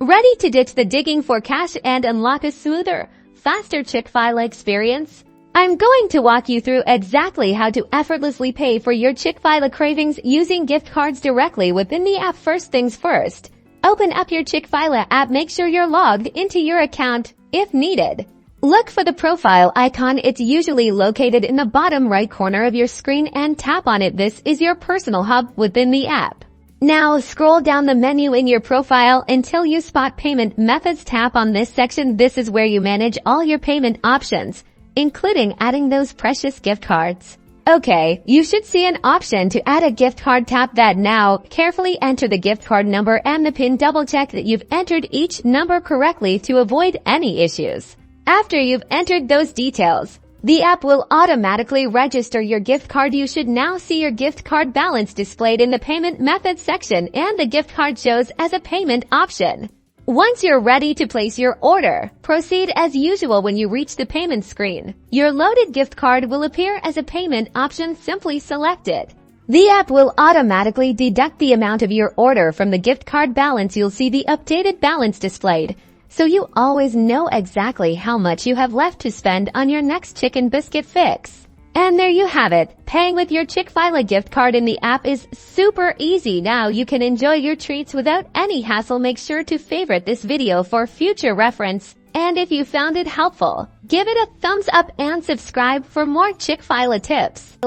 Ready to ditch the digging for cash and unlock a smoother, faster Chick-fil-A experience? I'm going to walk you through exactly how to effortlessly pay for your Chick-fil-A cravings using gift cards directly within the app. First things first, open up your Chick-fil-A app. Make sure you're logged into your account if needed. Look for the profile icon. It's usually located in the bottom right corner of your screen and tap on it. This is your personal hub within the app. Now scroll down the menu in your profile until you spot payment methods. Tap on this section. This is where you manage all your payment options, including adding those precious gift cards. Okay, you should see an option to add a gift card. Tap that now. Carefully enter the gift card number and the PIN. Double check that you've entered each number correctly to avoid any issues. After you've entered those details, the app will automatically register your gift card. You should now see your gift card balance displayed in the payment methods section, and the gift card shows as a payment option. Once you're ready to place your order, proceed as usual. When you reach the payment screen, your loaded gift card will appear as a payment option. Simply select it. The app will automatically deduct the amount of your order from the gift card balance. You'll see the updated balance displayed, so you always know exactly how much you have left to spend on your next chicken biscuit fix. And there you have it. Paying with your Chick-fil-A gift card in the app is super easy. Now you can enjoy your treats without any hassle. Make sure to favorite this video for future reference. And if you found it helpful, give it a thumbs up and subscribe for more Chick-fil-A tips.